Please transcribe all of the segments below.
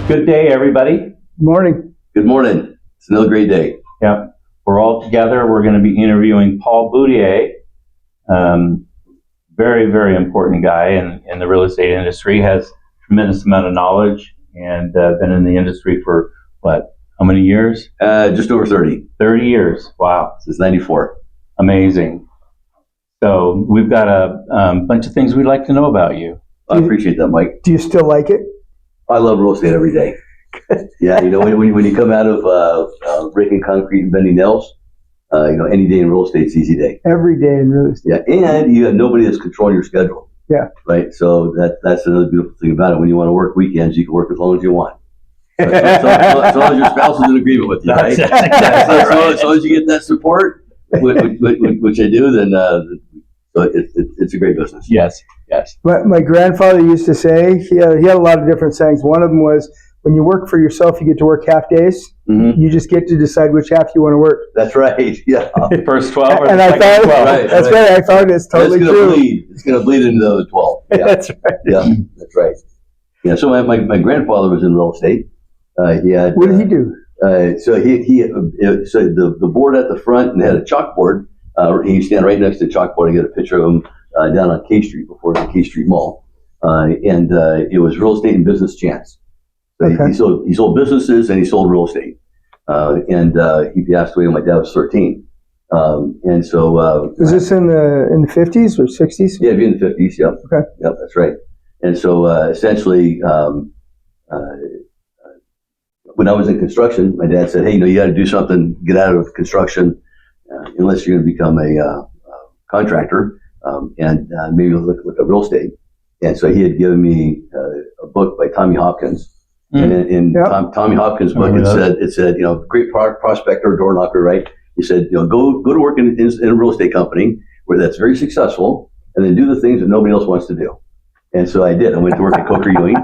Good day, everybody. Morning. Good morning. It's another great day. Yep. We're all together. We're going to be interviewing Paul Boudier. Very, very important guy in the real estate industry. Has tremendous amount of knowledge and been in the industry for, how many years? Just over 30. 30 years. Wow. Since 94. Amazing. So we've got a bunch of things we'd like to know about you. I appreciate that, Mike. Do you still like it? I love real estate every day. Yeah, when you come out of breaking concrete and bending nails, any day in real estate is an easy day. Every day in real estate. Yeah, and you have nobody that's controlling your schedule. Yeah. Right. So that's another beautiful thing about it. When you want to work weekends, you can work as long as you want. So as long as your spouse is in agreement with you, right? That's exactly right. As long as you get that support, which I do, then it's a great business. Yes. My grandfather used to say, he had a lot of different sayings. One of them was, when you work for yourself, you get to work half days. Mm-hmm. You just get to decide which half you want to work. That's right. Yeah. First 12 or And the I second thought, 12. Right, that's right. I found it's totally true. It's going to bleed into the other 12. Yeah. That's right. Yeah, that's right. Yeah. So my grandfather was in real estate. He had. What did he do? So the board at the front and had a chalkboard. He'd stand right next to the chalkboard and get a picture of him down on K Street before the K Street Mall. And it was real estate and business chance. So Okay. he sold businesses and he sold real estate. And he passed away when my dad was 13. And so Was this in the 50s or 60s? yeah, it'd be in the 50s. Yep. Okay. Yep, that's right. And so essentially, when I was in construction, my dad said, "Hey, you got to do something. Get out of construction, unless you're going to become a contractor, and maybe look at real estate." And so he had given me a book by Tommy Hopkins. And in Yep. Tommy Hopkins' book, it said, great prospector, door knocker, right? He said, go to work in a real estate company where that's very successful, and then do the things that nobody else wants to do. And so I did. I went to work at Coker Ewing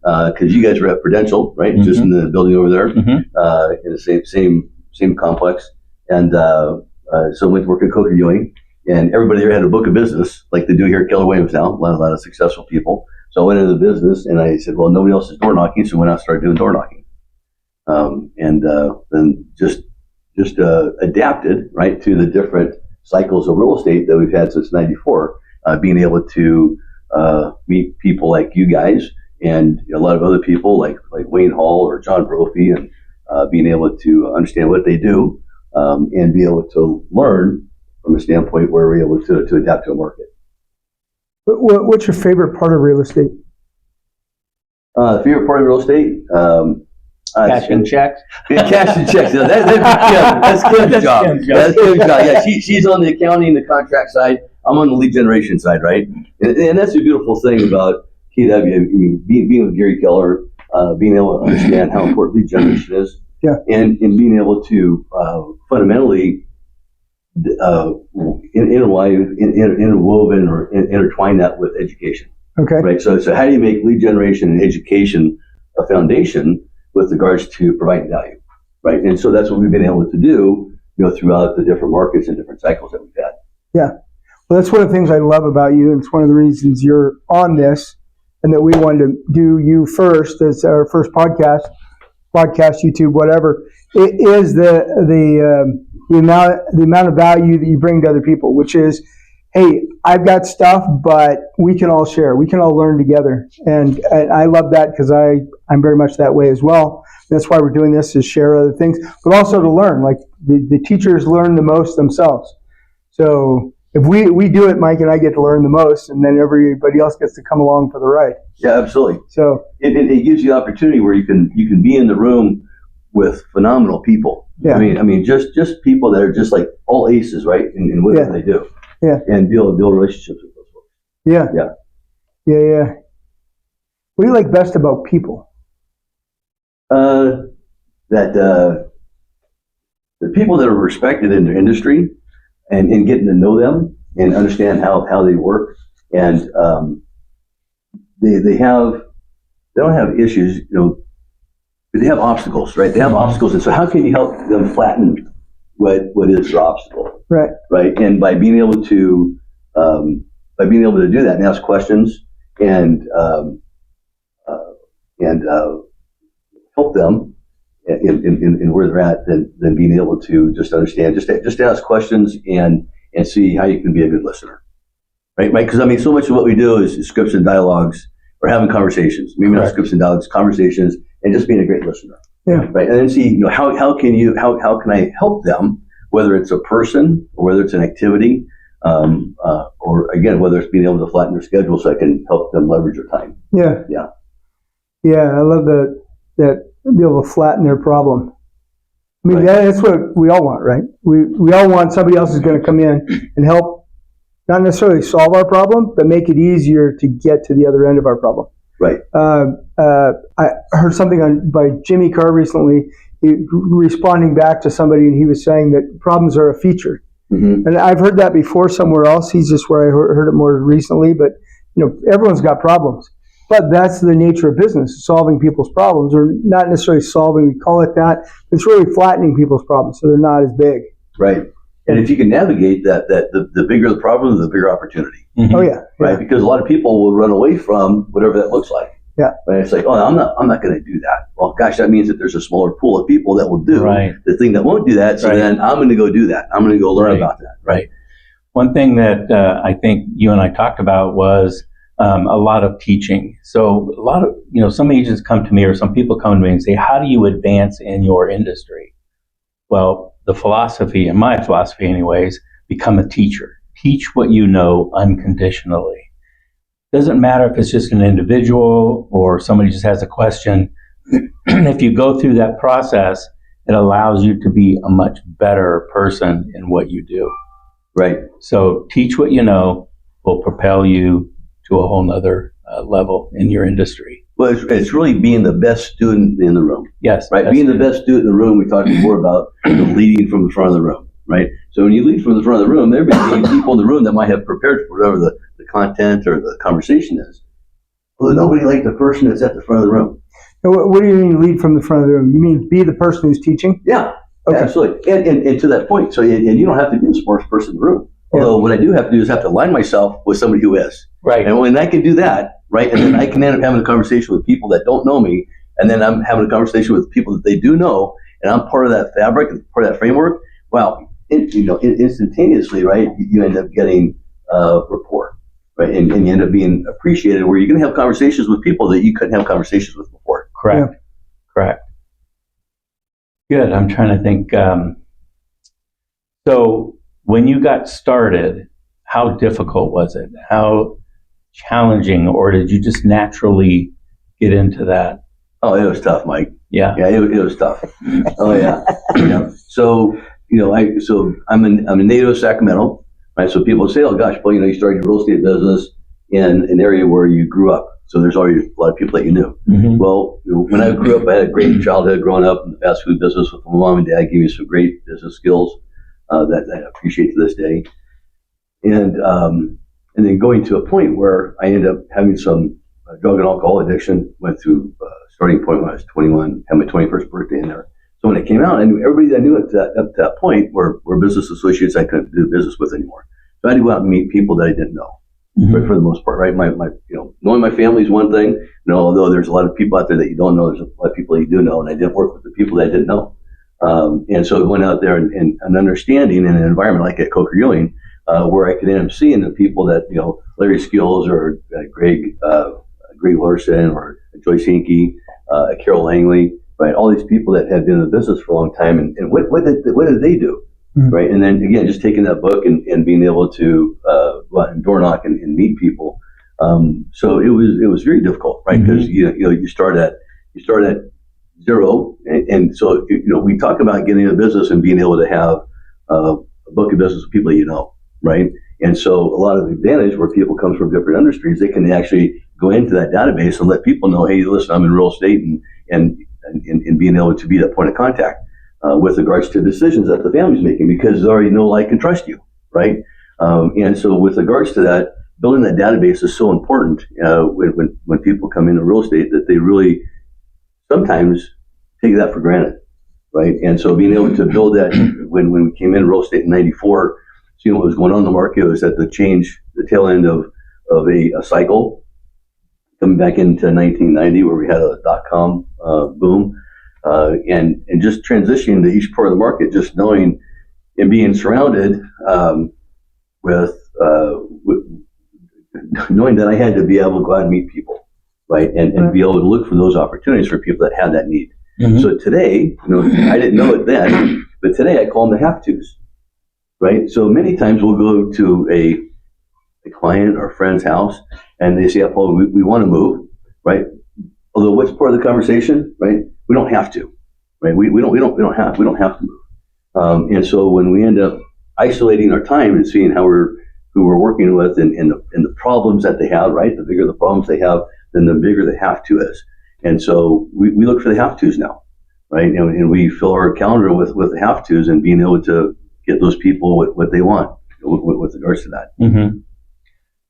because you guys were at Prudential, right? Mm-hmm. Just in the building over there, Mm-hmm. in the same complex. And so I went to work at Coker Ewing, and everybody there had a book of business, like they do here at Keller Williams now. A lot of successful people. So I went into the business, and I said, well, nobody else is door knocking, so I went out and started doing door knocking. And then just adapted, right, to the different cycles of real estate that we've had since '94, being able to meet people like you guys and a lot of other people like Wayne Hall or John Brophy, and being able to understand what they do and be able to learn from a standpoint where we're able to adapt to a market. What's your favorite part of real estate? The favorite part of real estate? Cash and checks. Yeah, cash and checks. Yeah, that's Kim's job. That's Kim's job. Yeah, she's on the accounting, the contract side. I'm on the lead generation side, right? And that's the beautiful thing about KW. I mean, being with Gary Keller, being able to understand how important lead generation is, and being able to fundamentally interwoven or intertwine that with education. Okay. Right. So how do you make lead generation and education a foundation with regards to providing value? Right. And so that's what we've been able to do, throughout the different markets and different cycles that we've had. Yeah. Well, that's one of the things I love about you, and it's one of the reasons you're on this, and that we wanted to do you first as our first podcast, YouTube, whatever. It is the amount of value that you bring to other people, which is, hey, I've got stuff, but we can all share. We can all learn together. And I love that because I'm very much that way as well. That's why we're doing this, is share other things, but also to learn. Like the teachers learn the most themselves. So if we do it, Mike and I get to learn the most, and then everybody else gets to come along for the ride. Yeah, absolutely. So it gives you the opportunity where you can be in the room with phenomenal people. Yeah. I mean, just people that are just like all aces, right? In whatever they do. Yeah. And build relationships with those folks. Yeah. Yeah. What do you like best about people? That the people that are respected in their industry, and getting to know them and understand how they work, and they don't have issues, but they have obstacles, right? They have obstacles, and so how can you help them flatten what is their obstacle? Right. And by being able to do that and ask questions and help them in where they're at than being able to just understand, just ask questions and see how you can be a good listener, right? Because I mean, so much of what we do is scripts and dialogues, or having conversations. Maybe not scripts and dialogues, conversations, and just being a great listener. Yeah. Right. And then see, how can I help them, whether it's a person or whether it's an activity, or again, whether it's being able to flatten their schedule so I can help them leverage their time. Yeah. Yeah. Yeah. I love that be able to flatten their problem. I mean, that's what we all want, right? We all want somebody else is going to come in and help, not necessarily solve our problem, but make it easier to get to the other end of our problem. Right. I heard something by Jimmy Carr recently, responding back to somebody, and he was saying that problems are a feature. Mm-hmm. And I've heard that before somewhere else. He's just where I heard it more recently. But everyone's got problems. But that's the nature of business, solving people's problems, or not necessarily solving. We call it that. It's really flattening people's problems so they're not as big. Right. And if you can navigate that the bigger the problem, the bigger opportunity. Mm-hmm. Oh yeah. Right. Because a lot of people will run away from whatever that looks like. Yeah. And it's like, oh, I'm not going to do that. Well, gosh, that means that there's a smaller pool of people that will do the thing that won't do that. So then I'm going to go do that. I'm going to go learn about that. Right. One thing that I think you and I talked about was a lot of teaching. So a lot of, some agents come to me, or some people come to me and say, how do you advance in your industry? Well, the philosophy, and my philosophy anyways, become a teacher. Teach what you know unconditionally. Doesn't matter if it's just an individual or somebody just has a question. If you go through that process, it allows you to be a much better person in what you do. Right. So teach what you know will propel you to a whole nother level in your industry. Well, it's really being the best student in the room. Yes. Right. Being the best student in the room. We talked before about leading from the front of the room. Right. So when you lead from the front of the room, there may be people in the room that might have prepared for whatever the content or the conversation is. Well, nobody like the person that's at the front of the room. What do you mean lead from the front of the room? You mean be the person who's teaching? Yeah, okay. Absolutely. And to that point, so and you don't have to be the smartest person in the room. Although what I do have to do is have to align myself with somebody who is. Right. And when I can do that, right, and then I can end up having a conversation with people that don't know me, and then I'm having a conversation with people that they do know, and I'm part of that fabric, and part of that framework. Well, instantaneously, right, you end up getting rapport, right, and you end up being appreciated, where you're going to have conversations with people that you couldn't have conversations with before. Correct. Yeah. Correct. Good. I'm trying to think. So when you got started, how difficult was it? How challenging, or did you just naturally get into that? Oh, it was tough, Mike. Yeah. Yeah, it was tough. Oh yeah. So I'm a native of Sacramento, right? So people say, oh gosh, well, you started your real estate business in an area where you grew up. So there's already a lot of people that you knew. Mm-hmm. Well, when I grew up, I had a great childhood growing up in the fast food business with my mom and dad. Gave me some great business skills that I appreciate to this day. And then going to a point where I ended up having some drug and alcohol addiction. Went through starting point when I was 21, had my 21st birthday in there. So when it came out, I knew everybody that I knew up to that point were business associates I couldn't do business with anymore. So I had to go out and meet people that I didn't know. Mm-hmm. For the most part, right? My knowing my family is one thing. Although there's a lot of people out there that you don't know, there's a lot of people that you do know, and I didn't work with the people that I didn't know. And so I went out there and understanding in an environment like at Keller Williams, where I could end up seeing the people that Larry Skills or Greg Larson or Joyce Hinkey, Carol Langley, right? All these people that had been in the business for a long time, and what did they do? Mm-hmm. Right, and then again, just taking that book and being able to go out and door knock and meet people. So it was very difficult, right? Because mm-hmm. you start at zero, and so we talk about getting a business and being able to have a book of business with people that right? And so a lot of the advantage where people come from different industries, they can actually go into that database and let people know, hey, listen, I'm in real estate, and being able to be that point of contact. With regards to decisions that the family's making, because they already know, like, and trust you, right? And so with regards to that, building that database is so important when people come into real estate, that they really sometimes take that for granted, right? And so being able to build that, when we came into real estate in '94, seeing what was going on in the market, was at the tail end of a cycle, coming back into 1990 where we had a .com boom. and just transitioning to each part of the market, just knowing and being surrounded with knowing that I had to be able to go out and meet people, right, and be able to look for those opportunities for people that had that need. Mm-hmm. So today, I didn't know it then, but today I call them the have-tos, right? So many times we'll go to a client or a friend's house, and they say, "Paul, we want to move," right? Although, what's part of the conversation, right? We don't have to, right? We don't have to move. And so when we end up isolating our time and seeing who we're working with and the problems that they have, right? The bigger the problems they have, then the bigger the have-to is. And so we look for the have-tos now, right? And we fill our calendar with the have-tos and being able to get those people what they want with regards to that. Mm-hmm.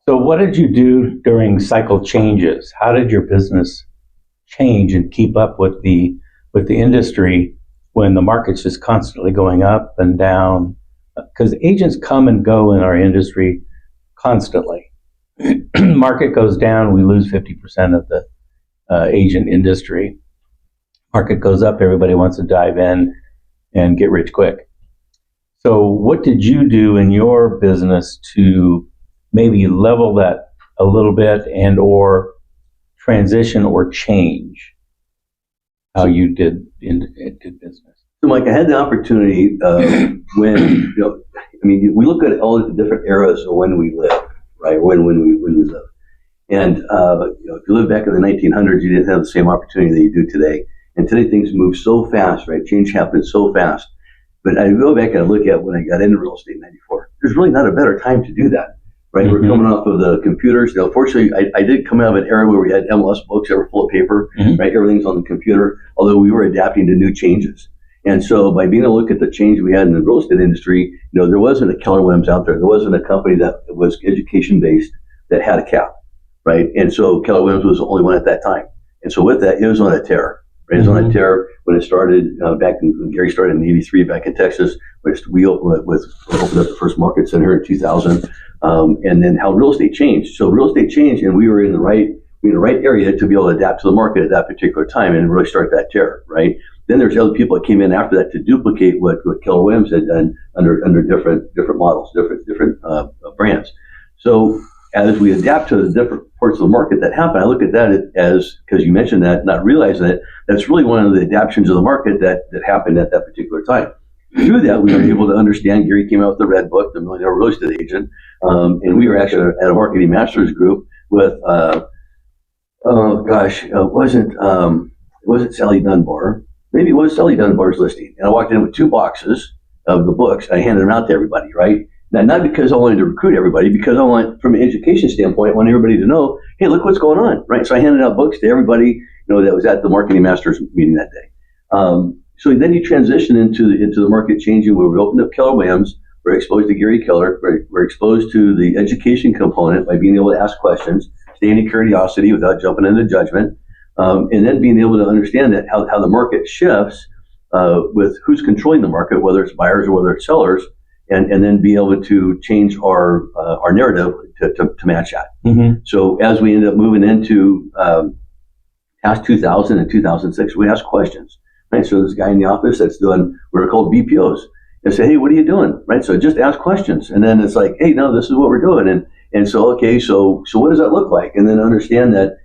So what did you do during cycle changes? How did your business change and keep up with the industry when the market's just constantly going up and down? Because agents come and go in our industry constantly. Market goes down, we lose 50% of the agent industry. Market goes up, everybody wants to dive in and get rich quick. So what did you do in your business to maybe level that a little bit and or transition or change how you did business? So, Mike, I had the opportunity when, we look at all the different eras of when we live, right? When we live. And, if you live back in the 1900s, you didn't have the same opportunity that you do today. And today things move so fast, right? Change happens so fast. But I go back and I look at when I got into real estate in 94. There's really not a better time to do that, right? Mm-hmm. We're coming off of the computers. Fortunately, I did come out of an era where we had MLS books that were full of paper, mm-hmm. right? Everything's on the computer, although we were adapting to new changes. And so by being able to look at the change we had in the real estate industry, there wasn't a Keller Williams out there. There wasn't a company that was education-based that had a cap, right? And so Keller Williams was the only one at that time. And so with that, it was on a tear. Right? It was on a tear when it started when Gary started in '83 back in Texas. We opened up the first market center in 2000, and then how real estate changed. So real estate changed, and we were in the right area to be able to adapt to the market at that particular time and really start that tear, right? Then there's other people that came in after that to duplicate what Keller Williams had done under different models, different brands. So as we adapt to the different parts of the market that happen, I look at that as, because you mentioned that, not realizing it, that's really one of the adaptations of the market that happened at that particular time. Through that, we were able to understand, Gary came out with the Red Book, the Millionaire Real Estate Agent, and we were actually at a marketing master's group with, it wasn't Sally Dunbar. Maybe it was Sally Dunbar's listing. And I walked in with 2 boxes of the books. I handed them out to everybody, right? Now, not because I wanted to recruit everybody, because I want, from an education standpoint, I want everybody to know, hey, look what's going on, right? So I handed out books to everybody, that was at the marketing masters meeting that day. So then you transition into the market changing where we opened up Keller Williams. We're exposed to Gary Keller. We're exposed to the education component by being able to ask questions, staying in curiosity without jumping into judgment, and then being able to understand that how the market shifts with who's controlling the market, whether it's buyers or whether it's sellers, and then be able to change our narrative to match that. Mm-hmm. So as we end up moving into past 2000 and 2006, we ask questions. Right? So this guy in the office that's doing what are called BPOs, and say, hey, what are you doing? Right? So just ask questions, and then it's like, hey, no, this is what we're doing, and so okay, so what does that look like? And then understand that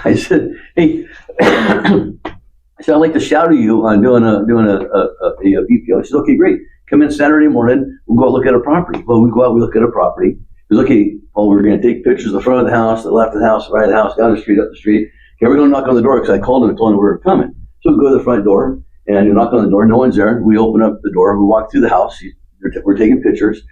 I said, hey, I'd like to shout at you on doing a BPO. I said, okay, great. Come in Saturday morning. We'll go out look at a property. Well, we go out, we look at a property. He goes, okay, Paul, we're going to take pictures of the front of the house, the left of the house, the right of the house, down the street, up the street. Okay, we're going to knock on the door because I called him and told him we were coming. So we go to the front door and you knock on the door. No one's there. We open up the door. We walk through the house. We're taking pictures.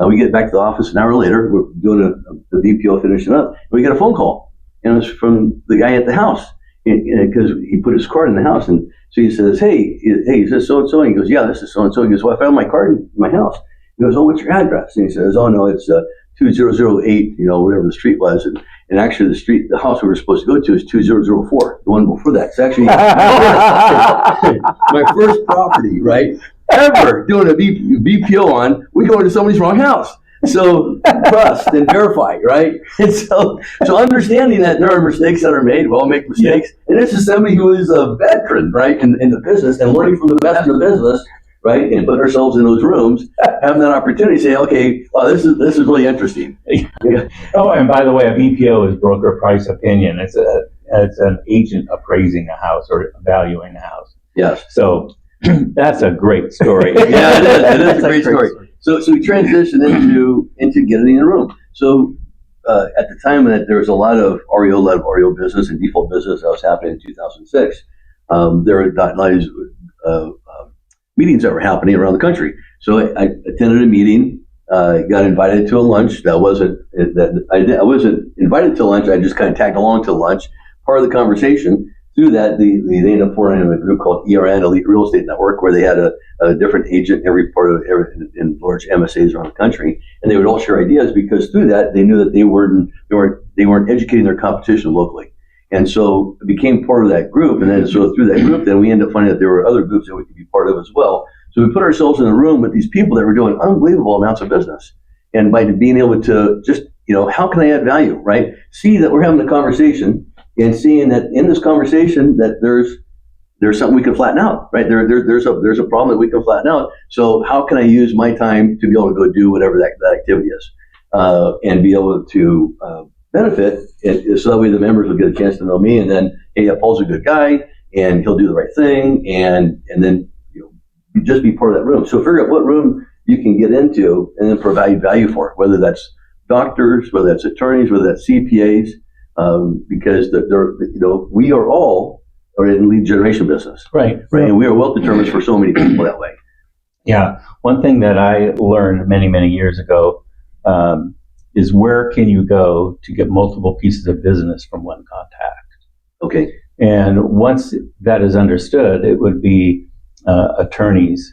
We get back to the office an hour later. We're doing the BPO finishing up. And we get a phone call. And it was from the guy at the house because he put his card in the house. And so he says, hey, is this so-and-so? And he goes, yeah, this is so-and-so. He goes, well, I found my card in my house. He goes, oh, what's your address? And he says, oh, no, it's 2008, whatever the street was. And actually the house we were supposed to go to is 2004, the one before that. It's actually my first property, right, ever doing a BPO on. We go into somebody's wrong house. So trust and verify, right? And so understanding that there are mistakes that are made, we all make mistakes. And this is somebody who is a veteran, right, in the business and learning from the best in the business, right, and putting ourselves in those rooms, having that opportunity to say, okay, well, this is really interesting. Yeah. Oh, and by the way, a BPO is broker price opinion. It's an agent appraising a house or valuing a house. Yes. So that's a great story. Yeah, it is a great story. So we transitioned into getting in the room. So at the time that there was a lot of REO-led REO business and default business that was happening in 2006, there were a lot of meetings that were happening around the country. So I attended a meeting, got invited to a lunch. I wasn't invited to lunch. I just kind of tagged along to lunch. Part of the conversation. Through that, they ended up forming a group called ERN, Elite Real Estate Network, where they had a different agent in every part of in large MSAs around the country, and they would all share ideas because through that they knew that they weren't educating their competition locally, and so it became part of that group. And then so through that group, then we ended up finding that there were other groups that we could be part of as well. So we put ourselves in a room with these people that were doing unbelievable amounts of business, and by being able to just how can I add value, right? See that we're having a conversation. And seeing that in this conversation that there's something we can flatten out, right? There's a problem that we can flatten out. So how can I use my time to be able to go do whatever that activity is, and be able to benefit it, so that way the members will get a chance to know me, and then hey, Paul's a good guy, and he'll do the right thing, and then just be part of that room. So figure out what room you can get into, and then provide value for it, whether that's doctors, whether that's attorneys, whether that's CPAs. Because we are all in lead generation business, right? And we are wealth determinants for so many people that way. Yeah, one thing that I learned many years ago is where can you go to get multiple pieces of business from one contact? Okay. And once that is understood, it would be attorneys.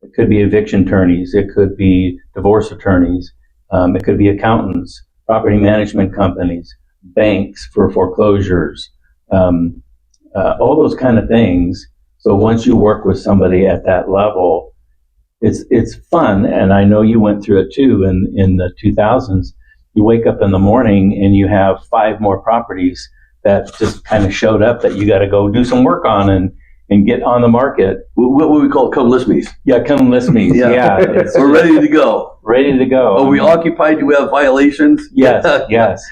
It could be eviction attorneys. It could be divorce attorneys. It could be accountants, property management companies, banks for foreclosures, all those kind of things. So once you work with somebody at that level, it's fun. And I know you went through it too in the 2000s. You wake up in the morning and you have 5 more properties that just kind of showed up that you got to go do some work on and get on the market. What would we call come list me's? Yeah, come list me's. Yeah. We're ready to go. Ready to go. Are we occupied? Do we have violations? Yes, yes.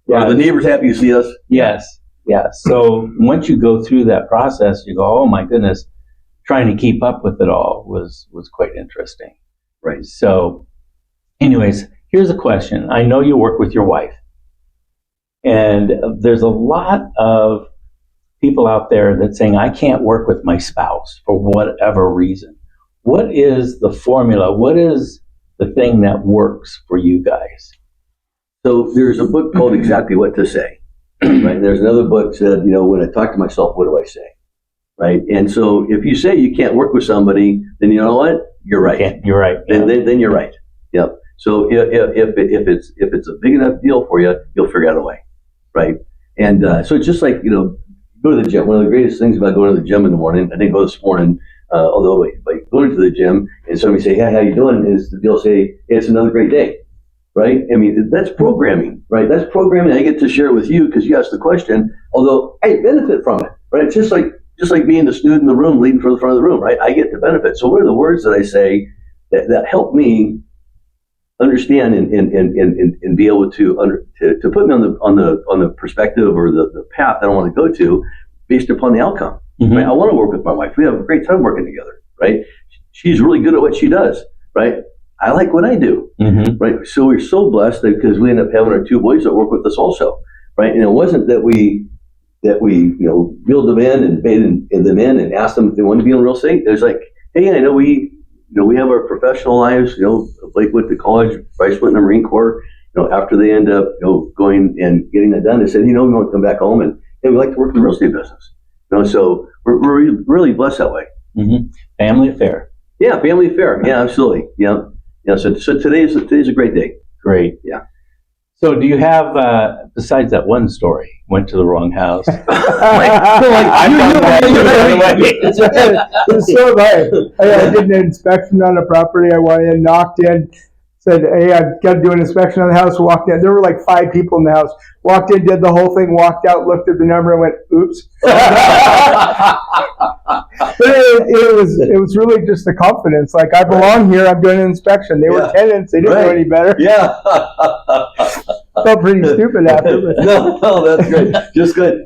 Are the neighbors happy to see us? Yes, yes. So once you go through that process, you go, oh my goodness, trying to keep up with it all was quite interesting. Right. So anyways, here's a question. I know you work with your wife, and there's a lot of people out there that's saying, I can't work with my spouse for whatever reason. What is the formula? What is the thing that works for you guys? So there's a book called Exactly What to Say, right? There's another book said, when I talk to myself, what do I say, right? And so if you say you can't work with somebody, then you know what? You're right. You're right. Yeah. Then you're right. Yep. So if it's a big enough deal for you, you'll figure out a way, right? And so it's just like go to the gym. One of the greatest things about going to the gym in the morning, I didn't go this morning, although by going to the gym and somebody say, hey, how you doing? Is they'll say, hey, it's another great day. Right? I mean, that's programming, right? That's programming I get to share with you because you asked the question, although I benefit from it, right? It's just like being the student in the room leading from the front of the room, right? I get the benefit. So what are the words that I say that help me understand and be able to put me on the perspective or the path that I want to go to based upon the outcome, right? I want to work with my wife. We have a great time working together, right? She's really good at what she does, right? I like what I do, right? So we're so blessed because we end up having our 2 boys that work with us also, right? And it wasn't that we reeled them in and paid them in and asked them if they wanted to be in real estate. It was like, hey, I know we have our professional lives. Blake went to college, Bryce went in the Marine Corps. After they end up going and getting that done, they said, we want to come back home and we like to work in the real estate business. So we're really blessed that way. Family affair. Yeah, family affair. Yeah, absolutely. Yeah. Yeah, so today's a great day. Great. Yeah. So do you have, besides that one story, went to the wrong house? It's so right. I did an inspection on a property. I went in, knocked in, said, hey, I've got to do an inspection on the house. Walked in. There were like 5 people in the house. Walked in, did the whole thing, walked out, looked at the number, and went, oops. But it was really just the confidence. Like, I belong here. I'm doing an inspection. They were tenants. They didn't know any better. Yeah. Felt pretty stupid after. But. No, that's great.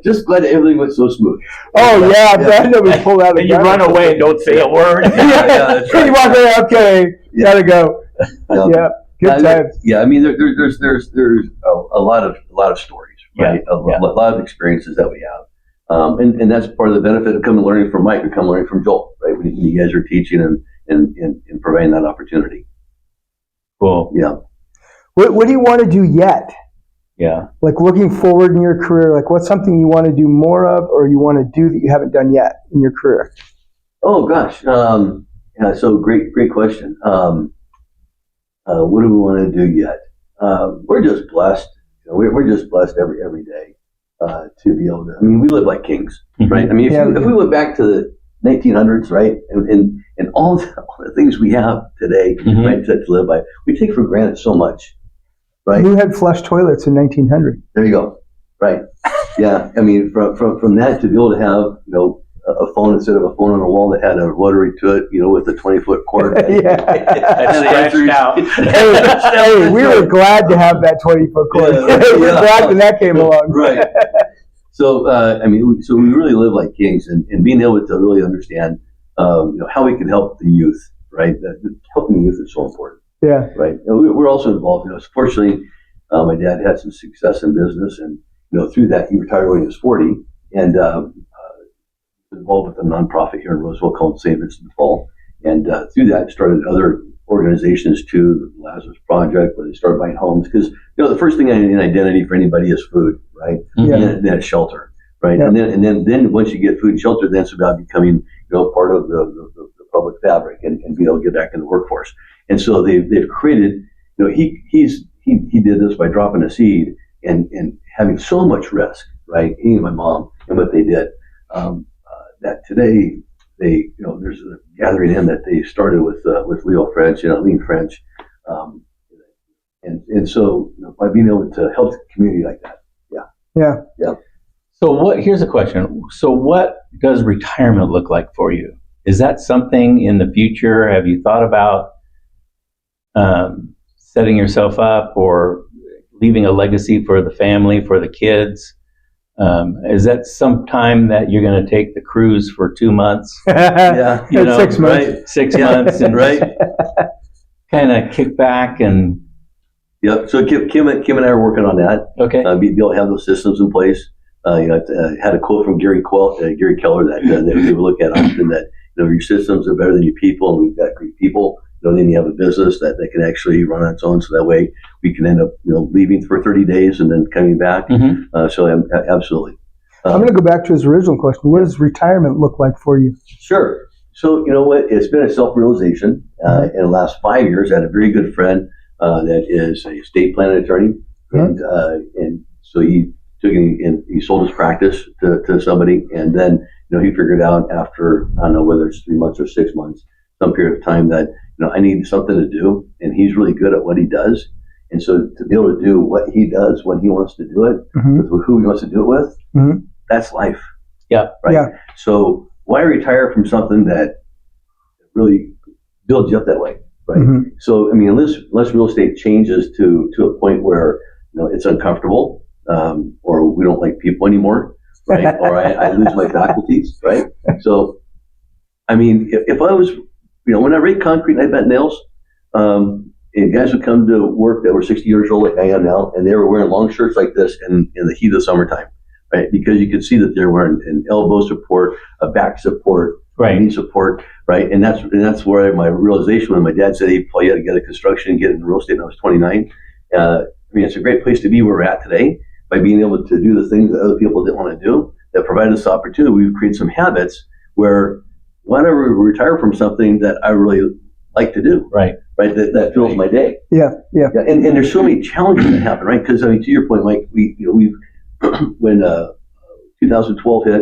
Just glad everything went so smooth. Oh, yeah. I'm glad nobody pulled out. And you run away and don't say a word. That's right. You walk away, okay, gotta go. Yeah, good times. Yeah, I mean, there's a lot of stories, right? A lot of experiences that we have. And that's part of the benefit of coming learning from Mike, come learning from Joel, right? When you guys are teaching and providing that opportunity. Cool. Yeah. What do you want to do yet? Yeah. Like looking forward in your career, like what's something you want to do more of or you want to do that you haven't done yet in your career? Oh, gosh. Yeah, so great question. What do we want to do yet? We're just blessed. We're just blessed every day. To be able to, I mean, we live like kings, right? I mean, if we went back to the 1900s, right, and all the things we have today, right, to live by, we take for granted so much, right? Who had flush toilets in 1900? There you go, right? Yeah, I mean, from that to be able to have, a phone instead of a phone on a wall that had a rotary to it, with a 20-foot cord. Stretched out. Hey, we were glad to have that 20-foot cord. We were glad when that came along. Right. So, so we really live like kings, and being able to really understand, how we can help the youth, right? Helping the youth is so important. Yeah. Right. And we're also involved. Fortunately, my dad had some success in business, and through that he retired when he was 40, and involved with a nonprofit here in Roseville called St. Vincent de Paul, and through that started other organizations too, the Lazarus Project, where they started buying homes, because the first thing in identity for anybody is food, right? Yeah. And then shelter, right? Yeah. And then once you get food and shelter, then it's about becoming part of the public fabric and being able to get back in the workforce. And so they've created, he did this by dropping a seed and having so much risk, right? He and my mom and what they did. That today there's a gathering in that they started with Leo French, Lean French, and so by being able to help the community like that, yeah. So here's a question. So what does retirement look like for you? Is that something in the future? Have you thought about setting yourself up or leaving a legacy for the family, for the kids? Is that some time that you're going to take the cruise for 2 months? Yeah, 6 months. Right? 6 months, and right? kind of kick back and. Yep. So Kim and I are working on that. Okay. Be able to have those systems in place. I had a quote from Gary Keller that we look at often, that your systems are better than your people, and we've got great people. Then you have a business that can actually run on its own, so that way we can end up leaving for 30 days and then coming back. So absolutely. I'm going to go back to his original question. What does retirement look like for you? Sure. So you know what? It's been a self-realization. In the last 5 years, I had a very good friend that is a estate planning attorney, and so he took and he sold his practice to somebody, and then he figured out after, I don't know whether it's 3 months or 6 months, some period of time, that I need something to do, and he's really good at what he does. And so to be able to do what he does when he wants to do it, with who he wants to do it with, that's life. Yeah. Right. Yeah. So why retire from something that really builds you up that way? Right. So, unless real estate changes to a point where, it's uncomfortable, or we don't like people anymore, right? Or I lose my faculties, right? So, if I was, when I rake concrete and I bent nails, and guys would come to work that were 60 years old like I am now, and they were wearing long shirts like this in the heat of the summertime, right? Because you could see that they're wearing an elbow support, a back support, knee support, right? And that's where my realization, when my dad said, "Hey, Paul, you got to get a construction and get into real estate," and I was 29. It's a great place to be where we're at today, by being able to do the things that other people didn't want to do, that provided us the opportunity. We've created some habits where whenever we retire from something that I really like to do, right, that fills my day. Yeah. And there's so many challenges that happen, right? Because to your point, Mike, we've when 2012 hit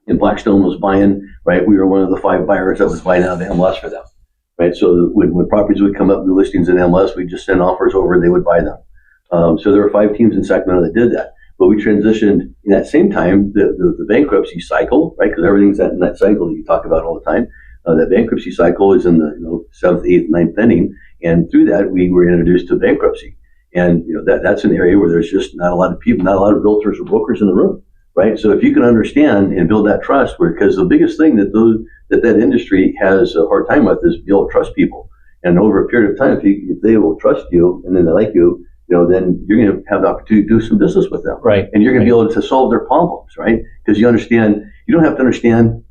and Blackstone was buying, right, we were one of the 5 buyers that was buying out of MLS for them, right? So when properties would come up, the listings in MLS, we'd just send offers over and they would buy them. So there were 5 teams in Sacramento that did that. But we transitioned in that same time, the bankruptcy cycle, right? Because everything's in that cycle that you talk about all the time. That bankruptcy cycle is in the 7th, 8th, 9th inning. And through that, we were introduced to bankruptcy. And that's an area where there's just not a lot of people, not a lot of realtors or brokers in the room, right? So if you can understand and build that trust, because the biggest thing that industry has a hard time with is be able to trust people. And over a period of time, if they will trust you and then they like you, then you're going to have the opportunity to do some business with them. Right. And you're going to be able to solve their problems, right? Because you don't have to understand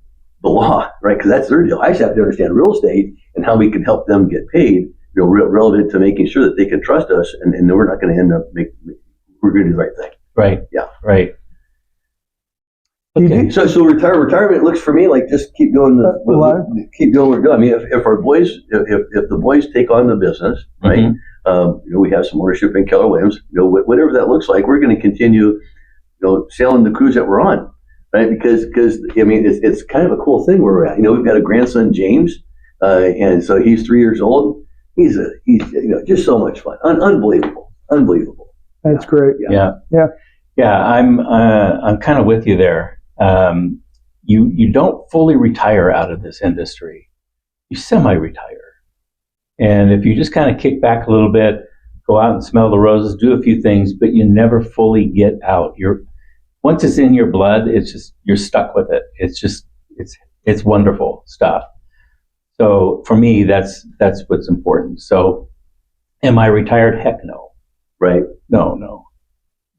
the law, right? Because that's their deal. I just have to understand real estate and how we can help them get paid, relevant to making sure that they can trust us, and we're not going to end up we're going to do the right thing. Right. Yeah. Right. Okay. So retirement looks for me like just keep doing keep doing what we're doing. I mean, if our boys, if the boys take on the business, right? Mm-hmm. We have some ownership in Keller Williams. Whatever that looks like, we're going to continue, sailing the cruise that we're on, right? Because I mean, it's kind of a cool thing where we're at. We've got a grandson, James, and so he's 3 years old. He's just so much fun, unbelievable. That's great. Yeah. I'm kind of with you there. You don't fully retire out of this industry. You semi-retire. And if you just kind of kick back a little bit, go out and smell the roses, do a few things, but you never fully get out. Once it's in your blood, you're stuck with it. It's wonderful stuff. So for me, that's what's important. So am I retired? Heck no. Right. No.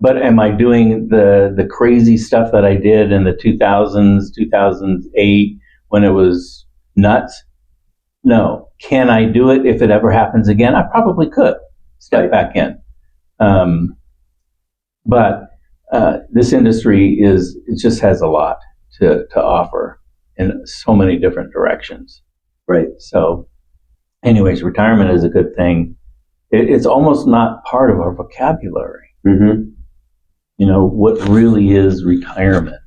But am I doing the crazy stuff that I did in the 2000s, 2008 when it was nuts? No. Can I do it if it ever happens again? I probably could step back in. But this industry it just has a lot to offer in so many different directions. Right. So anyways, retirement is a good thing. It's almost not part of our vocabulary. Mm-hmm. What really is retirement?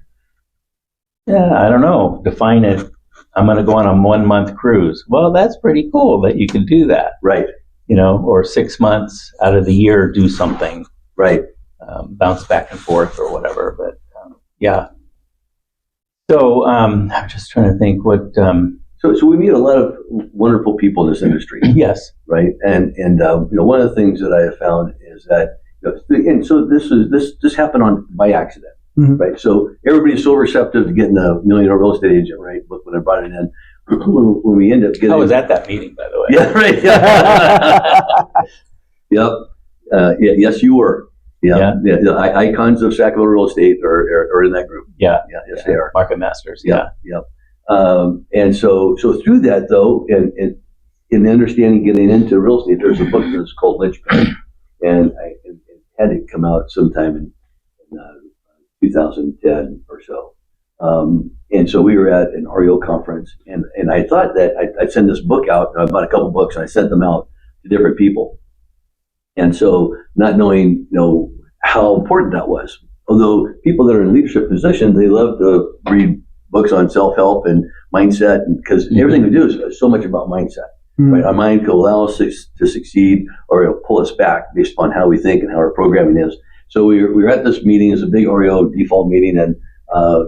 Yeah, I don't know. Define it. I'm going to go on a 1-month cruise. Well, that's pretty cool that you can do that. Right. Or 6 months out of the year, do something. Right. Bounce back and forth or whatever. But yeah. So I'm just trying to think what. So we meet a lot of wonderful people in this industry. Yes. Right. And one of the things that I have found is that, and so this happened by accident. Mm-hmm. Right. So everybody's so receptive to getting a $1 million real estate agent, right? But when I brought it in, when we end up getting. I was at that meeting, by the way. Yeah. Right. Yeah. Yep. Yes, you were. Yeah. The icons of Sacramento real estate are in that group. Yeah. Yes, they are. Market masters. Yeah. And so through that though, and in understanding getting into real estate, there's a book that's called Lynchpin, and it had to come out sometime in 2010 or so. And so we were at an REO conference, and I thought that I'd send this book out. I bought a couple books and I sent them out to different people. And so not knowing, how important that was. Although people that are in leadership positions, they love to read books on self-help and mindset, because everything we do is so much about mindset. Mm-hmm. Right? Our mind can allow us to succeed, or it'll pull us back based upon how we think and how our programming is. So we were at this meeting. It's a big REO default meeting, and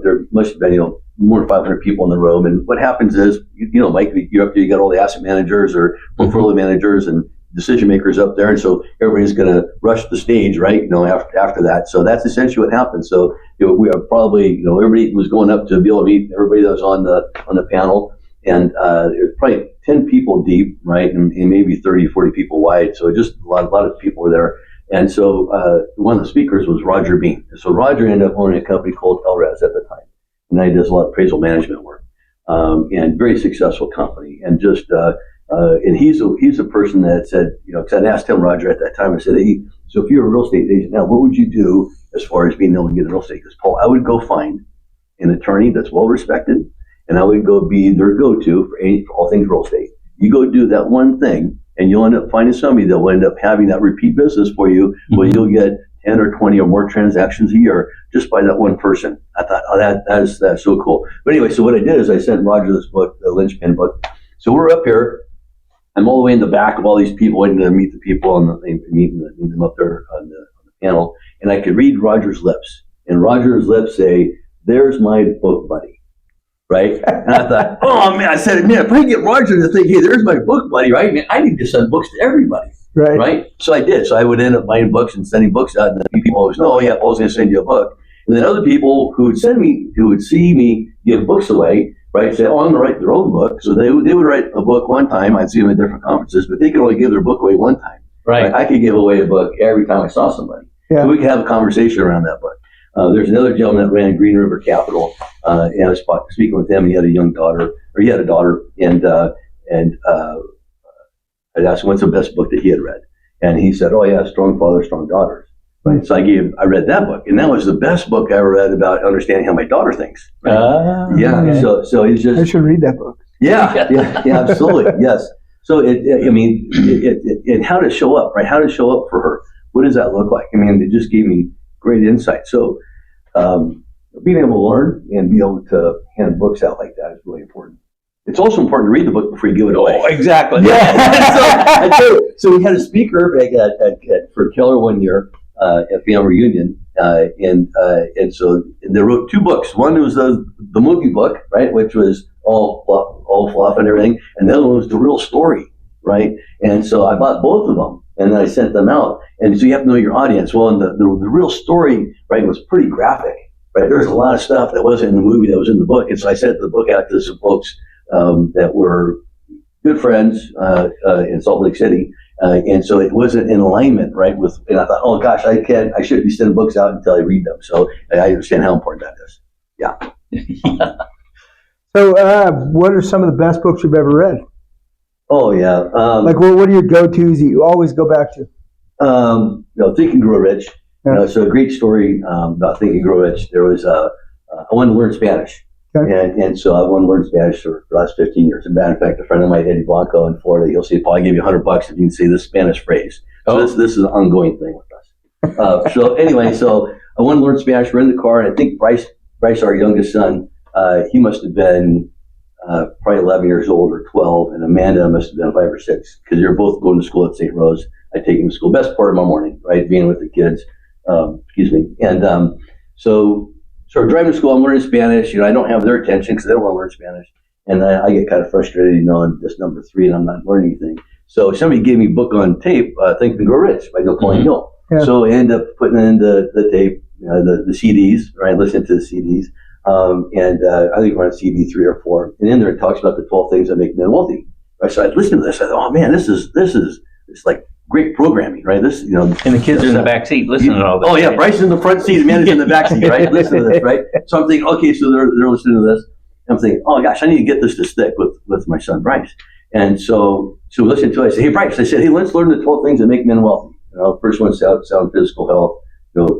there must have been more than 500 people in the room. And what happens is, Mike, you're up there, you got all the asset managers or portfolio managers and decision makers up there, and so everybody's going to rush the stage, right? After that. So that's essentially what happened. So we are probably, everybody was going up to be able to meet everybody that was on the panel, and it was probably 10 people deep, right, and maybe 30, 40 people wide. So just a lot of people were there. And so one of the speakers was Roger Bean. So Roger ended up owning a company called LRES at the time, and he does a lot of appraisal management work, and very successful company, and just. And he's a person that said, because I asked him, Roger, at that time, I said, hey, so if you're a real estate agent now, what would you do as far as being able to get a real estate? Because Paul, I would go find an attorney that's well respected, and I would go be their go-to for all things real estate. You go do that one thing, and you'll end up finding somebody that will end up having that repeat business for you, where you'll get 10 or 20 or more transactions a year just by that one person. I thought, that's so cool. But anyway, so what I did is I sent Roger this book, the Lynchpin book. So we're up here, I'm all the way in the back of all these people waiting to meet the people and meet them up there on the panel. And I could read Roger's lips. And Roger's lips say, "There's my book buddy." Right? And I thought, oh man, I said, man, if I get Roger to think, hey, there's my book buddy, right? Man, I need to send books to everybody. Right? So I did. So I would end up buying books and sending books out. And then people always know, oh yeah, Paul's going to send you a book. And then other people who would see me give books away, right, say, oh, I'm going to write their own book. So they would write a book one time. I'd see them at different conferences, but they could only give their book away one time. Right? I could give away a book every time I saw somebody. Yeah. So we could have a conversation around that book. There's another gentleman that ran Green River Capital, and I was speaking with him. He had a daughter, and I asked him what's the best book that he had read, and he said, "Oh yeah, Strong Father, Strong Daughters." Right. So I read that book, and that was the best book I ever read about understanding how my daughter thinks. Right? Yeah. Okay. So he's just. I should read that book. Yeah, absolutely, yes. So and how to show up, right? How to show up for her. What does that look like? I mean, it just gave me great insight. So being able to learn and be able to hand books out like that is really important. It's also important to read the book before you give it away. Oh, exactly. Yeah. So we had a speaker for Keller one year at family reunion, and so they wrote two books. One was the movie book, right, which was all fluff and everything, and the other one was the real story, right? And so I bought both of them. And then I sent them out. And so you have to know your audience. Well, and the real story, right, was pretty graphic, right? There's a lot of stuff that wasn't in the movie that was in the book. And so I sent the book out to some folks that were good friends in Salt Lake City. And so it wasn't in alignment, right, and I thought, oh gosh, I shouldn't be sending books out until I read them. So I understand how important that is. Yeah. Yeah. So what are some of the best books you've ever read? Oh yeah. Like what are your go-tos that you always go back to? Think and Grow Rich. Yeah. So a great story about Think and Grow Rich. There was I wanted to learn Spanish, and so I wanted to learn Spanish for the last 15 years. And in fact, a friend of mine, Eddie Blanco in Florida, he'll say, "Paul, I give you $100 if you can say this Spanish phrase." So this is an ongoing thing with us. So anyway, so I wanted to learn Spanish. We're in the car, and I think Bryce, our youngest son, he must have been probably 11 years old or 12, and Amanda must have been 5 or 6, because they're both going to school at St. Rose. I take them to school. Best part of my morning, right? Being with the kids. And so we're driving to school. I'm learning Spanish. I don't have their attention because they don't want to learn Spanish. And I get kind of frustrated, on this number 3, and I'm not learning anything. So somebody gave me a book on tape, Think and Grow Rich by Napoleon Hill. Yeah. So I end up putting in the tape, the CDs, right? Listen to the CDs. I think we're on CD 3 or 4, and in there it talks about the 12 things that make men wealthy. Right? So I listened to this. I thought, oh man, this is like great programming, right? This, and the kids are in the back seat listening to all this. Oh yeah, Bryce is in the front seat, Amanda's in the back seat, right? Listen to this, right? So I'm thinking, okay, so they're listening to this. I'm thinking, oh gosh, I need to get this to stick with my son Bryce. And so we listened to it. I said, hey Bryce, let's learn the 12 things that make men wealthy. First one, sound physical health,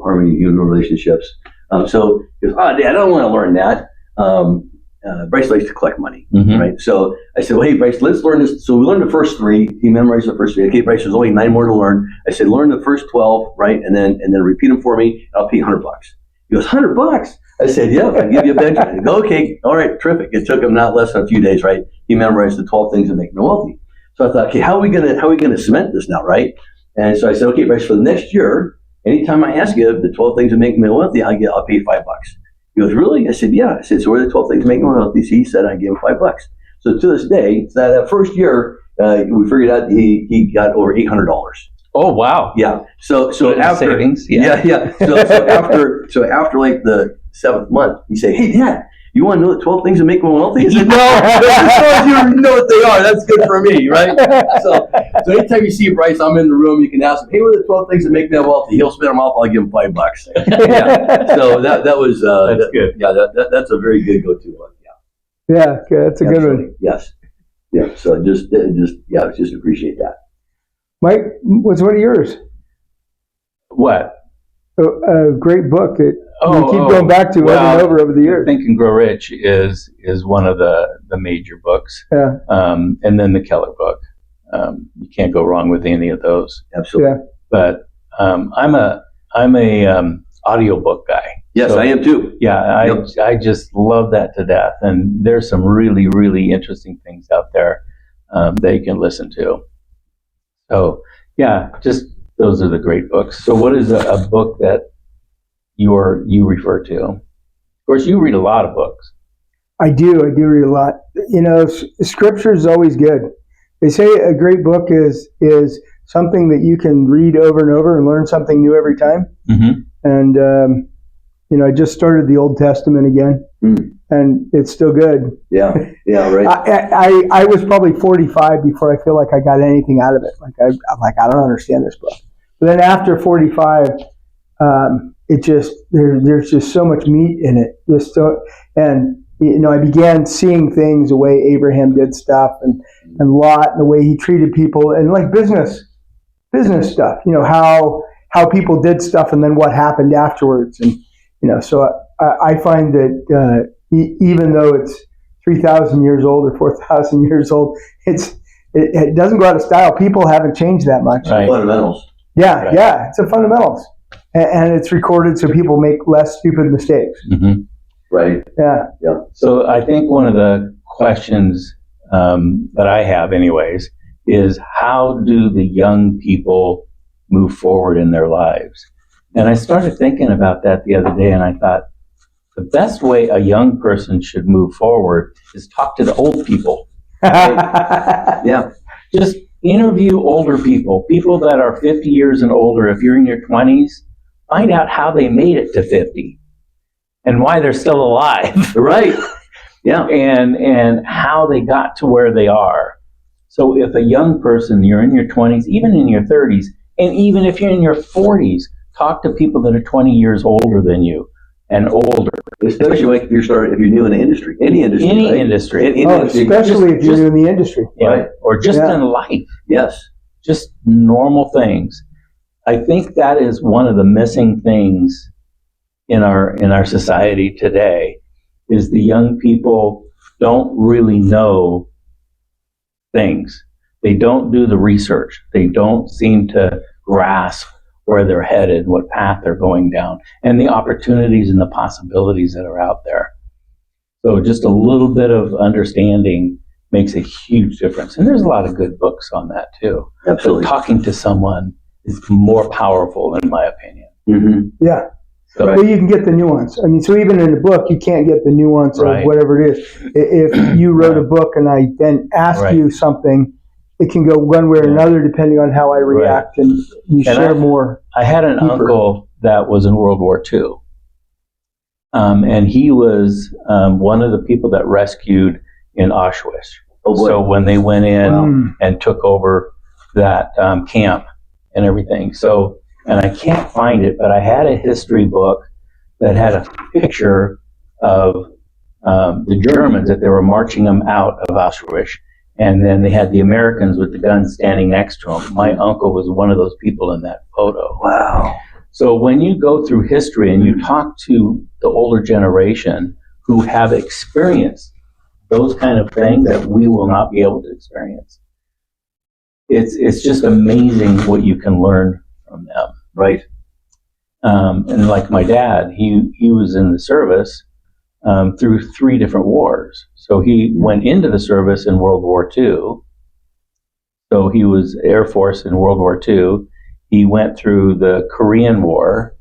harmony, human relationships. So he goes, oh, Dad, I don't want to learn that. Bryce likes to collect money, right? So I said, well, hey, Bryce, let's learn this. So we learned the first 3. He memorized the first 3. Okay, Bryce, there's only 9 more to learn. I said, learn the first 12, right? And then repeat them for me. I'll pay you $100. He goes, $100? I said, yeah, I'll give you a Benjamin. Go, okay, all right, terrific. It took him not less than a few days, right? He memorized the 12 things that make me wealthy. So I thought, okay, how are we gonna cement this now, right? And so I said, okay, Bryce, for the next year, anytime I ask you the 12 things that make me wealthy, I'll pay you $5. He goes, really? I said, yeah. I said, so what are the 12 things that make me wealthy? He said, I gave him $5. So to this day, that first year, we figured out he got over $800. Oh wow! Yeah. So after savings, yeah. So after like the 7th month, he said, hey Dad, you want to know the 12 things that make me wealthy? I said, no, as long as you already know what they are, that's good for me, right? So anytime you see Bryce, I'm in the room, you can ask him, hey, what are the 12 things that make me wealthy? He'll spit them off, I'll give him $5. Yeah. So that was that's good. Yeah, that's a very good go-to one. Yeah, that's a good one. Yes. Yeah. So just appreciate that. Mike, what's one of yours? What? A great book that we keep going back to over and over the years. Think and Grow Rich is one of the major books. Yeah. And then the Keller book. You can't go wrong with any of those. Absolutely. Yeah. But I'm a audiobook guy. Yes, so, I am too. Yeah, I just love that to death. And there's some really, really interesting things out there that you can listen to. So, yeah, just those are the great books. So what is a book that you refer to? Of course, you read a lot of books. I do read a lot. Scripture is always good. They say a great book is something that you can read over and over and learn something new every time. Mm-hmm. And, I just started the Old Testament again, and it's still good. Yeah, right. I was probably 45 before I feel like I got anything out of it. I don't understand this book. But then after 45, there's just so much meat in it. I began seeing things the way Abraham did stuff, and Lot, and the way he treated people, and like business stuff. How people did stuff, and then what happened afterwards, and so I find that even though it's 3,000 years old or 4,000 years old, it doesn't go out of style. People haven't changed that much. Right. Fundamentals. Yeah, right. Yeah, it's the fundamentals, and it's recorded so people make less stupid mistakes. Mm-hmm. Right. Yeah. So I think one of the questions that I have, anyways, is how do the young people move forward in their lives? And I started thinking about that the other day, and I thought the best way a young person should move forward is talk to the old people. Yeah. Just interview older people that are 50 years and older. If you're in your 20s, find out how they made it to 50 and why they're still alive. Right. Yeah. And how they got to where they are. So if a young person, you're in your 20s, even in your 30s, and even if you're in your 40s, talk to people that are 20 years older than you and older. Especially like if you're new in the industry, any industry. Any right? industry. Especially if you're in the industry. Yeah. Right. Or just in life. Yes. Just normal things. I think that is one of the missing things in our society today, is the young people don't really know things. They don't do the research. They don't seem to grasp where they're headed, what path they're going down, and the opportunities and the possibilities that are out there. So just a little bit of understanding makes a huge difference. And there's a lot of good books on that too. Absolutely. But talking to someone is more powerful, in my opinion. Mm-hmm. Yeah. So, Well, you can get the nuance. I mean, so even in a book, you can't get the nuance of whatever it is. If you wrote a book and I then ask you something, it can go one way or another depending on how I react, and you share more. I had an uncle that was in World War II, and he was one of the people that rescued in Auschwitz. Oh boy. So when they went in and took over that camp and everything. So, and I can't find it, but I had a history book that had a picture of the Germans that they were marching them out of Auschwitz. And then they had the Americans with the guns standing next to them. My uncle was one of those people in that photo. Wow. So when you go through history and you talk to the older generation who have experienced those kind of things that we will not be able to experience, it's just amazing what you can learn from them. Right. And like my dad, he was in the service through 3 different wars. So he went into the service in World War II. So he was Air Force in World War II. He went through the Korean War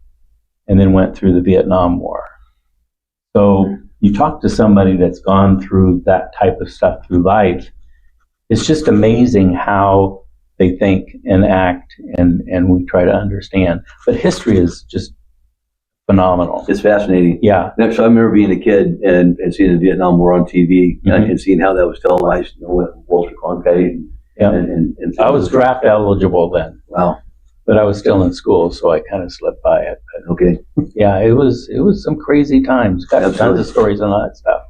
and then went through the Vietnam War. So you talk to somebody that's gone through that type of stuff through life, it's just amazing how they think and act, and we try to understand. But history is just phenomenal. It's fascinating. Yeah. So I remember being a kid and seeing the Vietnam War on TV and seeing how that was televised. With Walter Cronkite. And I was draft eligible then. Wow. But I was still in school, so I kind of slipped by it. But okay. Yeah, it was some crazy times. Got tons of stories on that stuff.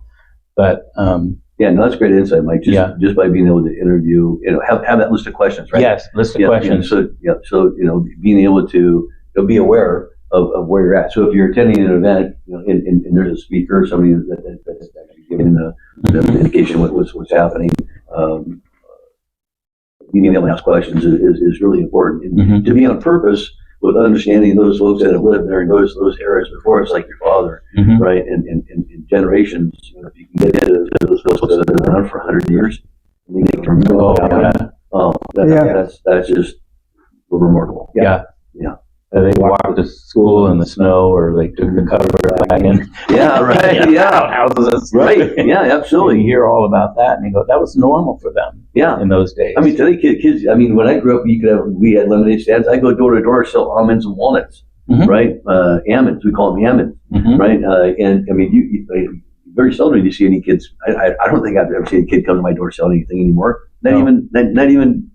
But yeah, no, that's great insight, Mike. Just by being able to interview, have that list of questions, right? Yes, list of questions. So being able to be aware of where you're at. So if you're attending an event, and there's a speaker or somebody that's actually giving the indication what's happening, being able to ask questions is really important. And to be on purpose with understanding those folks that have lived there and those areas before, it's like your father, right? And generations, if you can get into those folks that have been around for 100 years, They can remember that's just remarkable. Yeah. They walked to school in the snow, or they took the cover back in. Yeah, right. Yeah, Houses. right. Yeah, absolutely. You hear all about that, and you go, that was normal for them. Yeah, in those days. I mean, today kids. I mean, when I grew up, we had lemonade stands. I go door to door, sell almonds and walnuts. Right? Almonds, we call them almonds. Right? And I mean, you very seldom do you see any kids. I don't think I've ever seen a kid come to my door selling anything anymore. Not even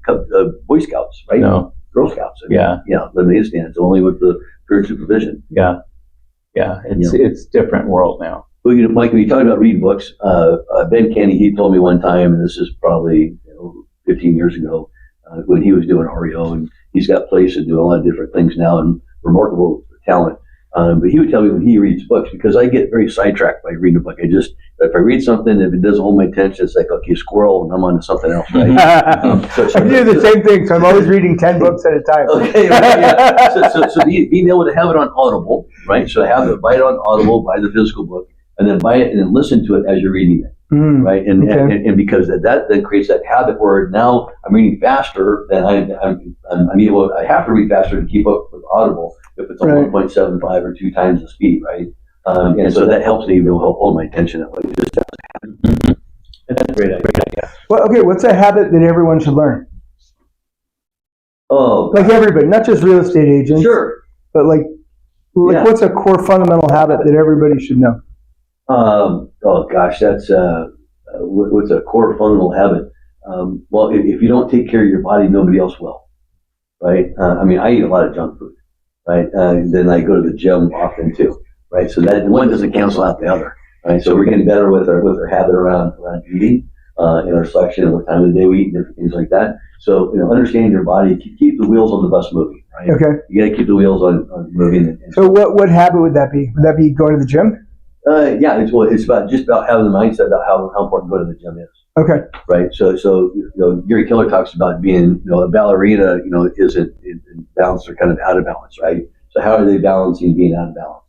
Boy Scouts, right? No. Girl Scouts. I mean, lemonade stands only with the parent supervision. It's different world now. Well, Mike, when you talk about reading books, Ben Kenny, he told me one time, and this is probably 15 years ago, when he was doing REO, and he's got places doing a lot of different things now, and remarkable talent. But he would tell me when he reads books, because I get very sidetracked by reading a book. If I read something, if it doesn't hold my attention, it's like, okay, squirrel, and I'm on to something else, right? I do the same thing, so I'm always reading 10 books at a time. Okay, right, so being able to have it on Audible, right? So buy it on Audible, buy the physical book, and then buy it and then listen to it as you're reading it. Right, and because that then creates that habit where now I'm reading faster than I'm able. I have to read faster to keep up with Audible if it's on 1.75 or 2 times the speed, right? And so that helps me hold my attention that way. That's a great idea. Well, okay, what's a habit that everyone should learn? Oh, like everybody, not just real estate agents. Sure, but like what's a core fundamental habit that everybody should know? Oh gosh, that's what's a core fundamental habit. Well, if you don't take care of your body, nobody else will, right? I mean, I eat a lot of junk food, right? Then I go to the gym often too, right? So that one doesn't cancel out the other, right? So we're getting better with our habit around eating, in our selection of what time of the day we eat, and different things like that. So understanding your body, keep the wheels on the bus moving, right? Okay. You got to keep the wheels on moving. So what habit would that be? Would that be going to the gym? It's about having the mindset about how important going to the gym is. Okay. Right. So Gary Keller talks about being a ballerina. Isn't in balance or kind of out of balance, right? So how are they balancing being out of balance,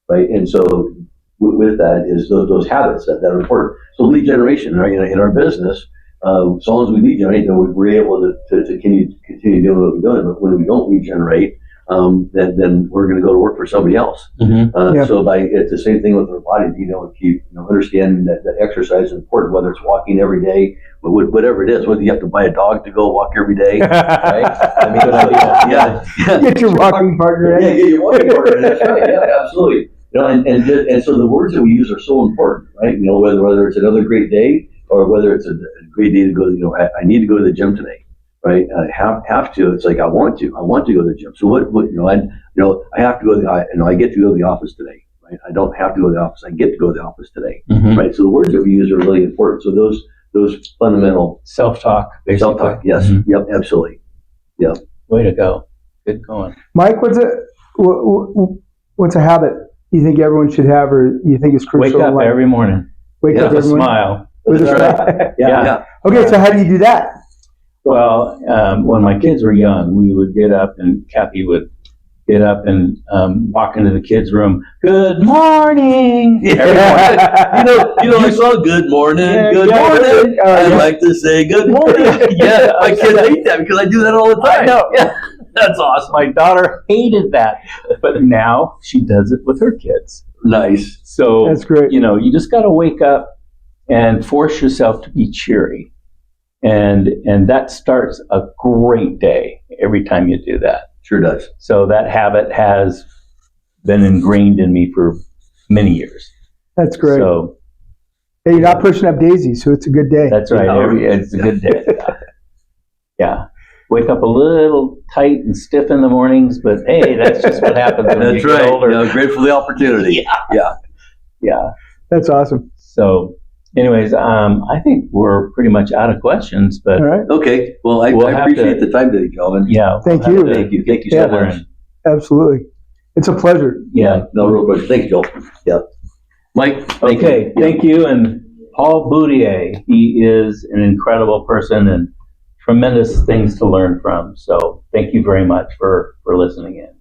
right? And so with that is those habits that are important. So lead generation, right? In our business, as long as we lead generate, then we're able to continue doing what we're doing. But when we don't lead generate, then we're going to go to work for somebody else. So it's the same thing with our body. Keep understanding that exercise is important, whether it's walking every day, whatever it is. Whether you have to buy a dog to go walk every day, right? I mean, get your walking partner. Yeah, get your walking partner. That's right. Yeah, absolutely. And so the words that we use are so important, right? Whether it's another great day or whether it's a great day to go. I need to go to the gym today. Right, I have to. It's like I want to go to the gym. So what I have to go. I get to go to the office today. Right, I don't have to go to the office. I get to go to the office today. Right. So the words that we use are really important. So those fundamental self-talk. Self-talk. Yes. Yep. Absolutely. Yep. Way to go. Good going, Mike. What's a habit you think everyone should have, or you think is crucial? Wake up every morning. Wake up every morning. Smile. With a smile. Yeah. Okay. So how do you do that? Well, when my kids were young, we would get up, and Kathy would get up and walk into the kids' room. Good morning. I saw good morning. Good morning. I'd like to say good morning. My kids hate that because I do that all the time. I know. Yeah, that's awesome. My daughter hated that, but now she does it with her kids. Nice. So that's great. You just got to wake up and force yourself to be cheery. And that starts a great day every time you do that. Sure does. So that habit has been ingrained in me for many years. That's great. So, hey, you're not pushing up daisies, so it's a good day. That's right. It's a good day. Yeah. Wake up a little tight and stiff in the mornings, but hey, that's just what happens when you get older. Grateful for the opportunity. Yeah. That's awesome. So, anyways, I think we're pretty much out of questions, but all right. Okay. Well, I appreciate the time today, Calvin. Yeah. Thank you. Thank you so much. Absolutely. It's a pleasure. Yeah. No real question. Thanks, Joel. Yeah. Mike. Thank you. And Paul Boudier, he is an incredible person and tremendous things to learn from. So thank you very much for listening in.